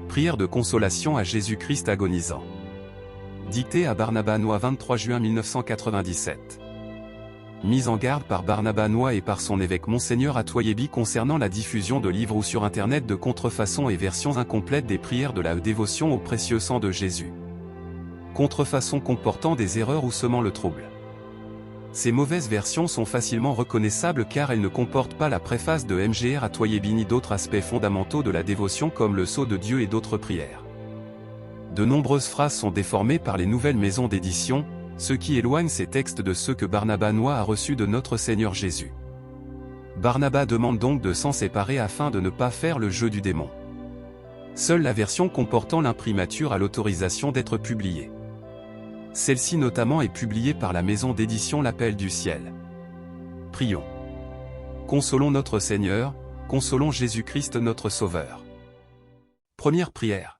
Prière de consolation à Jésus-Christ agonisant. Dictée à Barnabas Noix 23 juin 1997. Mise en garde par Barnabas Noix et par son évêque Monseigneur Atoyebi concernant la diffusion de livres ou sur Internet de contrefaçons et versions incomplètes des prières de la dévotion au précieux sang de Jésus. Contrefaçons comportant des erreurs ou semant le trouble. Ces mauvaises versions sont facilement reconnaissables car elles ne comportent pas la préface de Mgr Atoyebi ni d'autres aspects fondamentaux de la dévotion comme le sceau de Dieu et d'autres prières. De nombreuses phrases sont déformées par les nouvelles maisons d'édition, ce qui éloigne ces textes de ceux que Barnabas Noix a reçus de notre Seigneur Jésus. Barnabas demande donc de s'en séparer afin de ne pas faire le jeu du démon. Seule la version comportant l'imprimature a l'autorisation d'être publiée. Celle-ci notamment est publiée par la maison d'édition L'Appel du Ciel. Prions. Consolons notre Seigneur, consolons Jésus-Christ notre Sauveur. Première prière.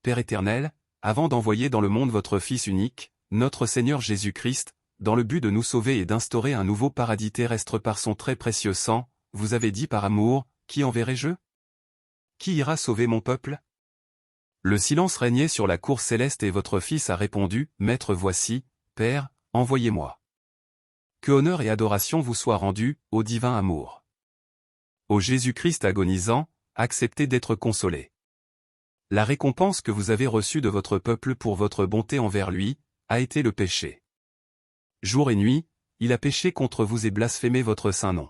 Père éternel, avant d'envoyer dans le monde votre Fils unique, notre Seigneur Jésus-Christ, dans le but de nous sauver et d'instaurer un nouveau paradis terrestre par son très précieux sang, vous avez dit par amour, qui enverrai-je? Qui ira sauver mon peuple? Le silence régnait sur la cour céleste et votre Fils a répondu, Maître voici, Père, envoyez-moi. Que honneur et adoration vous soient rendus, ô divin amour. Ô Jésus-Christ agonisant, acceptez d'être consolé. La récompense que vous avez reçue de votre peuple pour votre bonté envers lui, a été le péché. Jour et nuit, il a péché contre vous et blasphémé votre saint nom.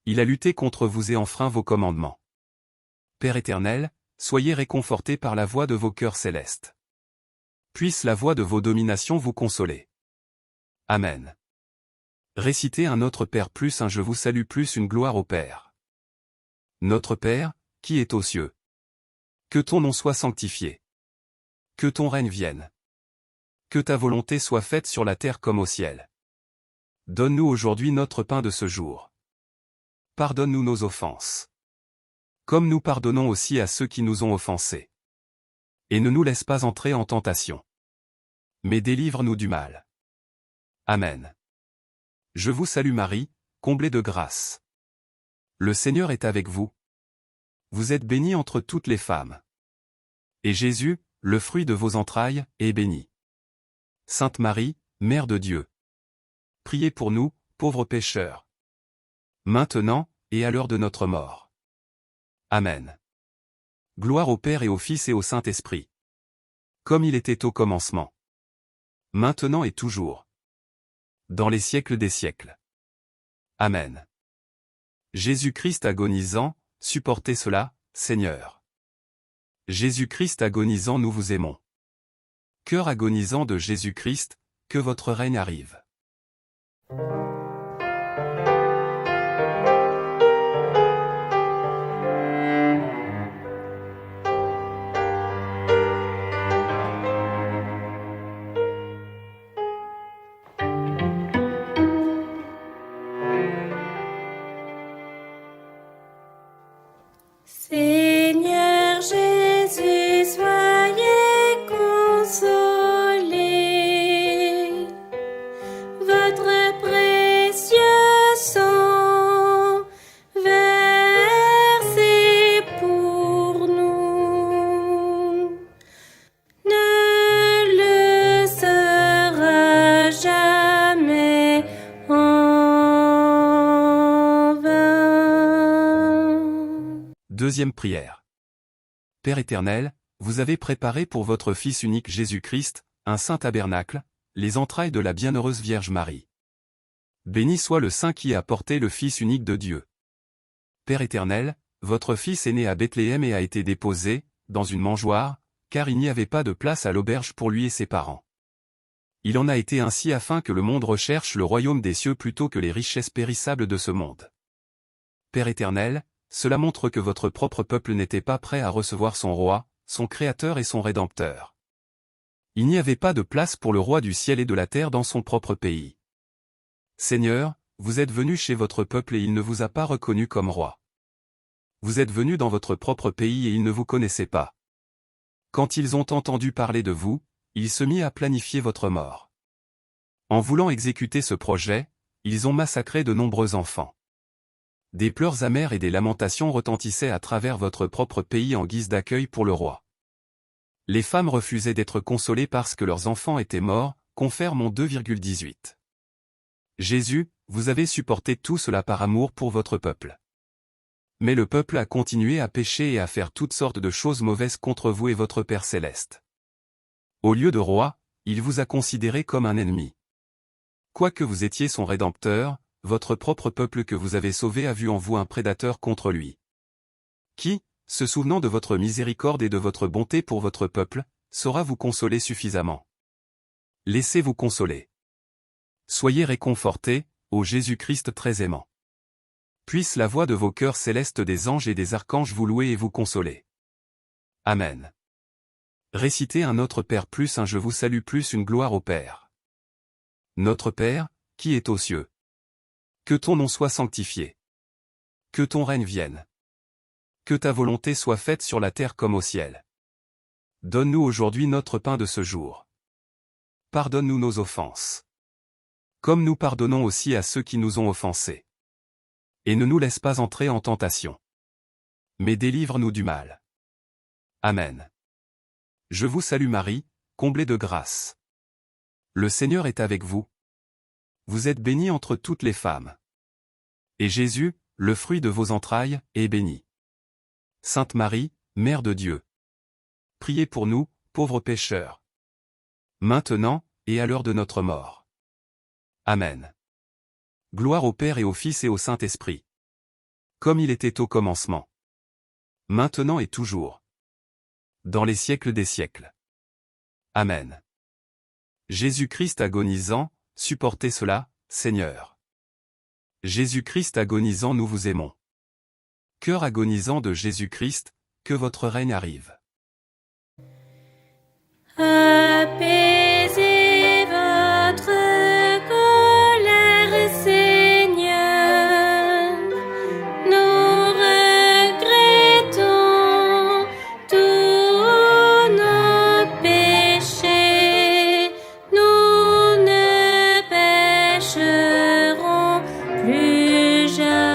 Il a lutté contre vous et enfreint vos commandements. Père éternel, soyez réconfortés par la voix de vos cœurs célestes. Puisse la voix de vos dominations vous consoler. Amen. Récitez un Notre Père plus un Je vous salue plus une gloire au Père. Notre Père, qui est aux cieux. Que ton nom soit sanctifié. Que ton règne vienne. Que ta volonté soit faite sur la terre comme au ciel. Donne-nous aujourd'hui notre pain de ce jour. Pardonne-nous nos offenses. Comme nous pardonnons aussi à ceux qui nous ont offensés. Et ne nous laisse pas entrer en tentation. Mais délivre-nous du mal. Amen. Je vous salue Marie, comblée de grâce. Le Seigneur est avec vous. Vous êtes bénie entre toutes les femmes. Et Jésus, le fruit de vos entrailles, est béni. Sainte Marie, Mère de Dieu. Priez pour nous, pauvres pécheurs. Maintenant, et à l'heure de notre mort. Amen. Gloire au Père et au Fils et au Saint-Esprit. Comme il était au commencement. Maintenant et toujours. Dans les siècles des siècles. Amen. Jésus-Christ agonisant, supportez cela, Seigneur. Jésus-Christ agonisant, nous vous aimons. Cœur agonisant de Jésus-Christ, que votre règne arrive. Seigneur Jésus, soyez consolé. Votre précieux sang versé pour nous ne le sera jamais en vain. Deuxième prière. Père éternel, vous avez préparé pour votre Fils unique Jésus-Christ, un saint tabernacle, les entrailles de la bienheureuse Vierge Marie. Béni soit le Saint qui a porté le Fils unique de Dieu. Père éternel, votre Fils est né à Bethléem et a été déposé, dans une mangeoire, car il n'y avait pas de place à l'auberge pour lui et ses parents. Il en a été ainsi afin que le monde recherche le royaume des cieux plutôt que les richesses périssables de ce monde. Père éternel, cela montre que votre propre peuple n'était pas prêt à recevoir son roi, son créateur et son rédempteur. Il n'y avait pas de place pour le roi du ciel et de la terre dans son propre pays. Seigneur, vous êtes venu chez votre peuple et il ne vous a pas reconnu comme roi. Vous êtes venu dans votre propre pays et ils ne vous connaissaient pas. Quand ils ont entendu parler de vous, ils se mirent à planifier votre mort. En voulant exécuter ce projet, ils ont massacré de nombreux enfants. Des pleurs amers et des lamentations retentissaient à travers votre propre pays en guise d'accueil pour le roi. Les femmes refusaient d'être consolées parce que leurs enfants étaient morts, confère mon 2,18. Jésus, vous avez supporté tout cela par amour pour votre peuple. Mais le peuple a continué à pécher et à faire toutes sortes de choses mauvaises contre vous et votre Père céleste. Au lieu de roi, il vous a considéré comme un ennemi. Quoique vous étiez son rédempteur, votre propre peuple que vous avez sauvé a vu en vous un prédateur contre lui. Qui, se souvenant de votre miséricorde et de votre bonté pour votre peuple, saura vous consoler suffisamment. Laissez-vous consoler. Soyez réconfortés, ô Jésus-Christ très aimant. Puisse la voix de vos cœurs célestes des anges et des archanges vous louer et vous consoler. Amen. Récitez un Notre Père plus un Je vous salue plus une gloire au Père. Notre Père, qui est aux cieux. Que ton nom soit sanctifié. Que ton règne vienne. Que ta volonté soit faite sur la terre comme au ciel. Donne-nous aujourd'hui notre pain de ce jour. Pardonne-nous nos offenses. Comme nous pardonnons aussi à ceux qui nous ont offensés. Et ne nous laisse pas entrer en tentation. Mais délivre-nous du mal. Amen. Je vous salue Marie, comblée de grâce. Le Seigneur est avec vous. Vous êtes bénie entre toutes les femmes. Et Jésus, le fruit de vos entrailles, est béni. Sainte Marie, Mère de Dieu. Priez pour nous, pauvres pécheurs. Maintenant, et à l'heure de notre mort. Amen. Gloire au Père et au Fils et au Saint-Esprit. Comme il était au commencement. Maintenant et toujours. Dans les siècles des siècles. Amen. Jésus-Christ agonisant, supportez cela, Seigneur. Jésus-Christ agonisant, nous vous aimons. Cœur agonisant de Jésus-Christ, que votre règne arrive. Apaisez votre colère, Seigneur. Nous regrettons tous nos péchés. Nous ne pécherons plus jamais.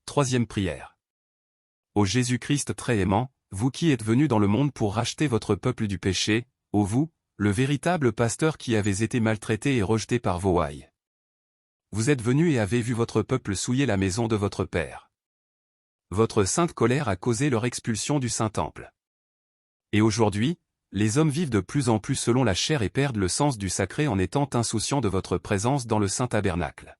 Troisième prière. Ô Jésus-Christ très aimant, vous qui êtes venu dans le monde pour racheter votre peuple du péché, ô vous, le véritable pasteur qui avez été maltraité et rejeté par vos ouailles. Vous êtes venu et avez vu votre peuple souiller la maison de votre Père. Votre sainte colère a causé leur expulsion du Saint-Temple. Et aujourd'hui, les hommes vivent de plus en plus selon la chair et perdent le sens du sacré en étant insouciants de votre présence dans le Saint-Tabernacle.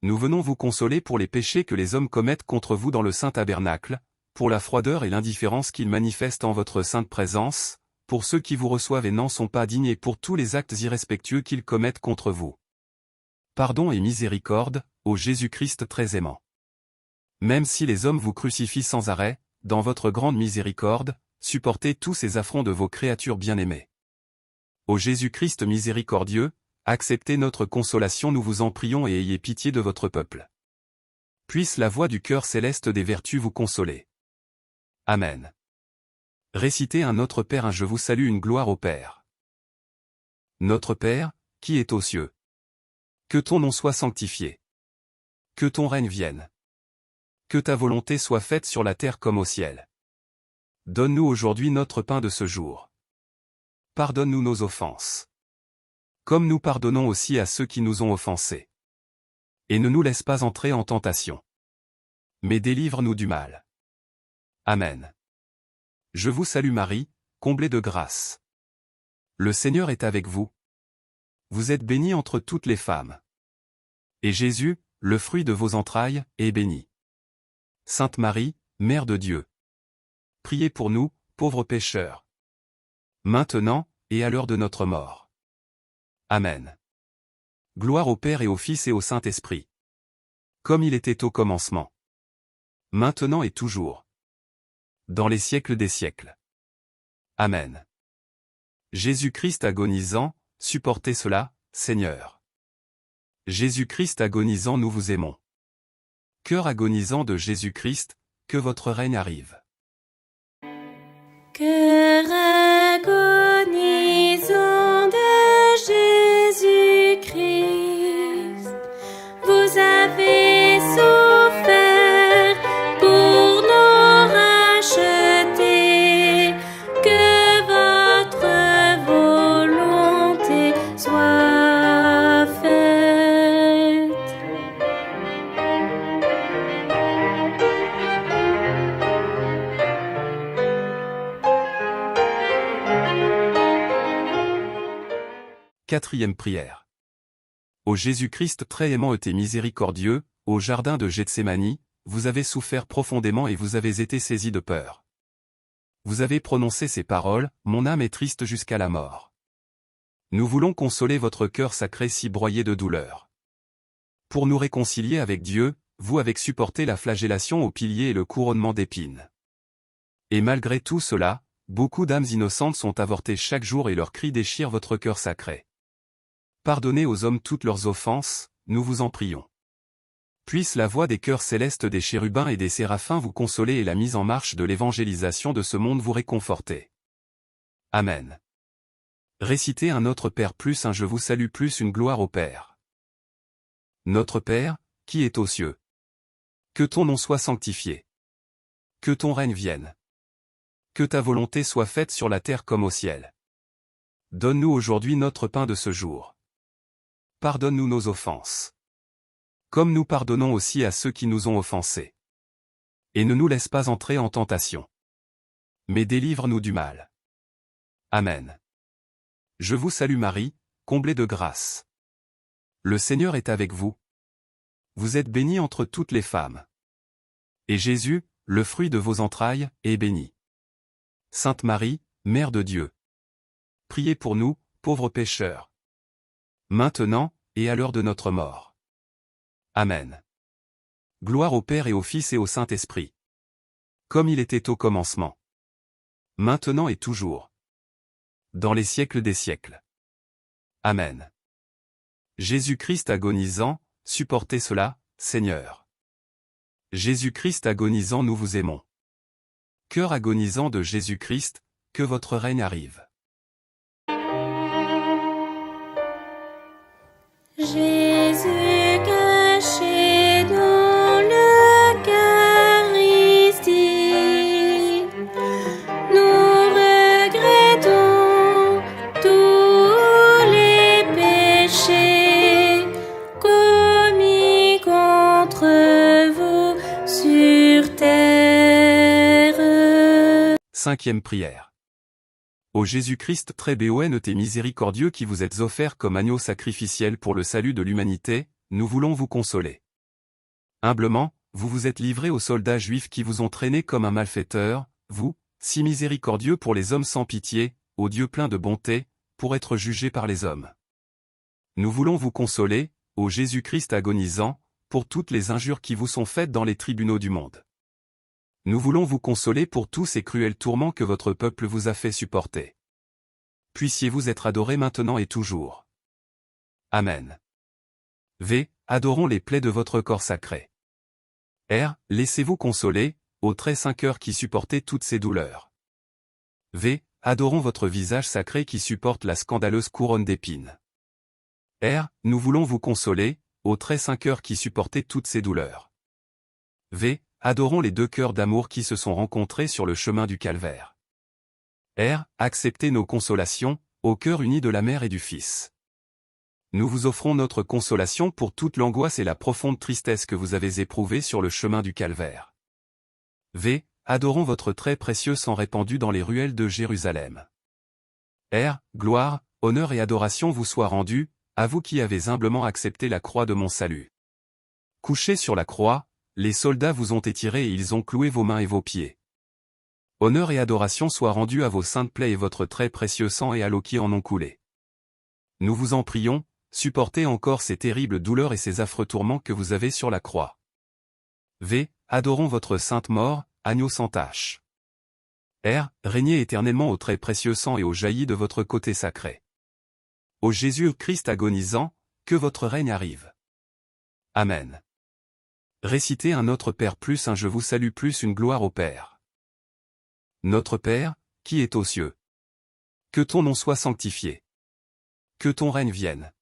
Nous venons vous consoler pour les péchés que les hommes commettent contre vous dans le Saint-Tabernacle, pour la froideur et l'indifférence qu'ils manifestent en votre sainte présence, pour ceux qui vous reçoivent et n'en sont pas dignes et pour tous les actes irrespectueux qu'ils commettent contre vous. Pardon et miséricorde, ô Jésus-Christ très aimant. Même si les hommes vous crucifient sans arrêt, dans votre grande miséricorde, supportez tous ces affronts de vos créatures bien-aimées. Ô Jésus-Christ miséricordieux, acceptez notre consolation, nous vous en prions, et ayez pitié de votre peuple. Puisse la voix du cœur céleste des vertus vous consoler. Amen. Récitez un Notre Père un Je vous salue une gloire au Père. Notre Père, qui est aux cieux. Que ton nom soit sanctifié. Que ton règne vienne. Que ta volonté soit faite sur la terre comme au ciel. Donne-nous aujourd'hui notre pain de ce jour. Pardonne-nous nos offenses. Comme nous pardonnons aussi à ceux qui nous ont offensés. Et ne nous laisse pas entrer en tentation. Mais délivre-nous du mal. Amen. Je vous salue Marie, comblée de grâce. Le Seigneur est avec vous. Vous êtes bénie entre toutes les femmes. Et Jésus, le fruit de vos entrailles, est béni. Sainte Marie, Mère de Dieu. Priez pour nous, pauvres pécheurs. Maintenant, et à l'heure de notre mort. Amen. Gloire au Père et au Fils et au Saint-Esprit. Comme il était au commencement. Maintenant et toujours. Dans les siècles des siècles. Amen. Jésus-Christ agonisant, supportez cela, Seigneur. Jésus-Christ agonisant, nous vous aimons. Cœur agonisant de Jésus-Christ, que votre règne arrive. Cœur agonisant de Jésus-Christ, vous avez souffert pour nous racheter, que votre volonté soit faite. Quatrième prière. Ô Jésus-Christ très aimant et miséricordieux, au jardin de Gethsémani, vous avez souffert profondément et vous avez été saisi de peur. Vous avez prononcé ces paroles, mon âme est triste jusqu'à la mort. Nous voulons consoler votre cœur sacré si broyé de douleur. Pour nous réconcilier avec Dieu, vous avez supporté la flagellation au pilier et le couronnement d'épines. Et malgré tout cela, beaucoup d'âmes innocentes sont avortées chaque jour et leurs cris déchirent votre cœur sacré. Pardonnez aux hommes toutes leurs offenses, nous vous en prions. Puisse la voix des chœurs célestes des chérubins et des séraphins vous consoler et la mise en marche de l'évangélisation de ce monde vous réconforter. Amen. Récitez un Notre Père plus un Je vous salue plus une gloire au Père. Notre Père, qui est aux cieux. Que ton nom soit sanctifié. Que ton règne vienne. Que ta volonté soit faite sur la terre comme au ciel. Donne-nous aujourd'hui notre pain de ce jour. Pardonne-nous nos offenses. Comme nous pardonnons aussi à ceux qui nous ont offensés. Et ne nous laisse pas entrer en tentation. Mais délivre-nous du mal. Amen. Je vous salue Marie, comblée de grâce. Le Seigneur est avec vous. Vous êtes bénie entre toutes les femmes. Et Jésus, le fruit de vos entrailles, est béni. Sainte Marie, Mère de Dieu. Priez pour nous, pauvres pécheurs. Maintenant, et à l'heure de notre mort. Amen. Gloire au Père et au Fils et au Saint-Esprit. Comme il était au commencement. Maintenant et toujours. Dans les siècles des siècles. Amen. Jésus-Christ agonisant, supportez cela, Seigneur. Jésus-Christ agonisant, nous vous aimons. Cœur agonisant de Jésus-Christ, que votre règne arrive. Jésus caché dans l'Eucharistie, nous regrettons tous les péchés commis contre vous sur terre. Cinquième prière. Ô Jésus-Christ très béon et miséricordieux qui vous êtes offert comme agneau sacrificiel pour le salut de l'humanité, nous voulons vous consoler. Humblement, vous vous êtes livré aux soldats juifs qui vous ont traîné comme un malfaiteur, vous, si miséricordieux pour les hommes sans pitié, ô Dieu plein de bonté, pour être jugé par les hommes. Nous voulons vous consoler, ô Jésus-Christ agonisant, pour toutes les injures qui vous sont faites dans les tribunaux du monde. Nous voulons vous consoler pour tous ces cruels tourments que votre peuple vous a fait supporter. Puissiez-vous être adorés maintenant et toujours. Amen. V. Adorons les plaies de votre corps sacré. R. Laissez-vous consoler, ô très saint cœur qui supportez toutes ces douleurs. V. Adorons votre visage sacré qui supporte la scandaleuse couronne d'épines. R. Nous voulons vous consoler, ô très saint cœur qui supportez toutes ces douleurs. V. Adorons les deux cœurs d'amour qui se sont rencontrés sur le chemin du calvaire. R. Acceptez nos consolations, ô cœur uni de la Mère et du Fils. Nous vous offrons notre consolation pour toute l'angoisse et la profonde tristesse que vous avez éprouvées sur le chemin du calvaire. V. Adorons votre très précieux sang répandu dans les ruelles de Jérusalem. R. Gloire, honneur et adoration vous soient rendus, à vous qui avez humblement accepté la croix de mon salut. Couchés sur la croix, les soldats vous ont étiré et ils ont cloué vos mains et vos pieds. Honneur et adoration soient rendus à vos saintes plaies et votre très précieux sang et à l'eau qui en ont coulé. Nous vous en prions, supportez encore ces terribles douleurs et ces affreux tourments que vous avez sur la croix. V. Adorons votre sainte mort, agneau sans tache. R. Régnez éternellement au très précieux sang et au jailli de votre côté sacré. Ô Jésus-Christ agonisant, que votre règne arrive. Amen. Récitez un Notre Père plus un Je vous salue plus une gloire au Père. Notre Père, qui est aux cieux. Que ton nom soit sanctifié. Que ton règne vienne.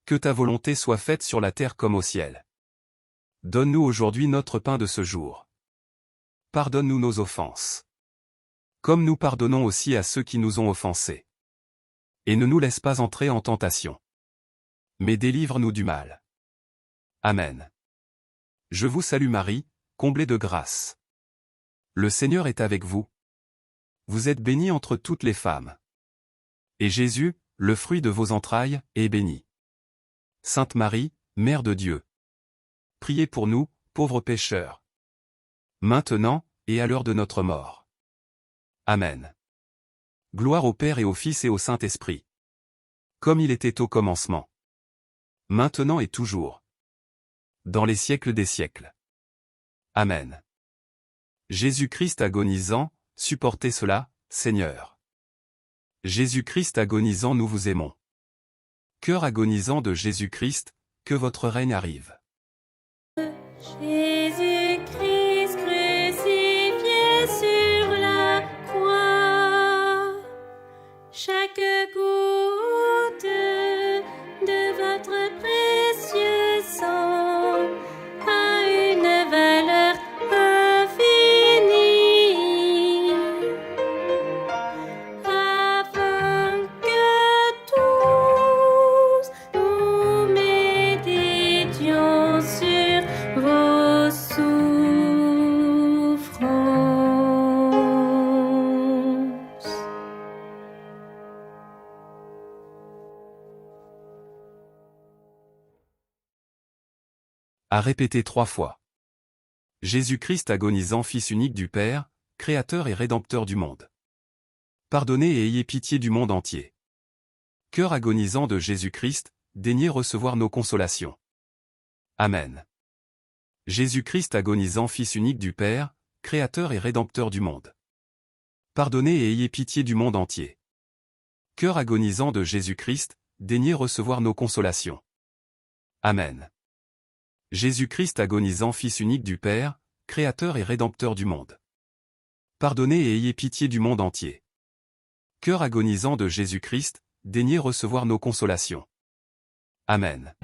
Que ta volonté soit faite sur la terre comme au ciel. Donne-nous aujourd'hui notre pain de ce jour. Pardonne-nous nos offenses. Comme nous pardonnons aussi à ceux qui nous ont offensés. Et ne nous laisse pas entrer en tentation. Mais délivre-nous du mal. Amen. Je vous salue Marie, comblée de grâce. Le Seigneur est avec vous. Vous êtes bénie entre toutes les femmes. Et Jésus, le fruit de vos entrailles, est béni. Sainte Marie, Mère de Dieu. Priez pour nous, pauvres pécheurs. Maintenant, et à l'heure de notre mort. Amen. Gloire au Père et au Fils et au Saint-Esprit. Comme il était au commencement. Maintenant et toujours. Dans les siècles des siècles. Amen. Jésus-Christ agonisant, supportez cela, Seigneur. Jésus-Christ agonisant, nous vous aimons. Cœur agonisant de Jésus-Christ, que votre règne arrive. Jésus-Christ crucifié sur la croix, chaque goutte de votre précieux sang a une valeur infinie, afin que tous nous méditions sur vos souffrances. À répéter 3 fois. Jésus-Christ agonisant, Fils unique du Père, Créateur et Rédempteur du monde. Pardonnez et ayez pitié du monde entier. Cœur agonisant de Jésus-Christ, daignez recevoir nos consolations. Amen. Jésus-Christ agonisant, Fils unique du Père, Créateur et Rédempteur du monde. Pardonnez et ayez pitié du monde entier. Cœur agonisant de Jésus-Christ, daignez recevoir nos consolations. Amen. Jésus-Christ agonisant, Fils unique du Père, Créateur et Rédempteur du monde. Pardonnez et ayez pitié du monde entier. Cœur agonisant de Jésus-Christ, daignez recevoir nos consolations. Amen.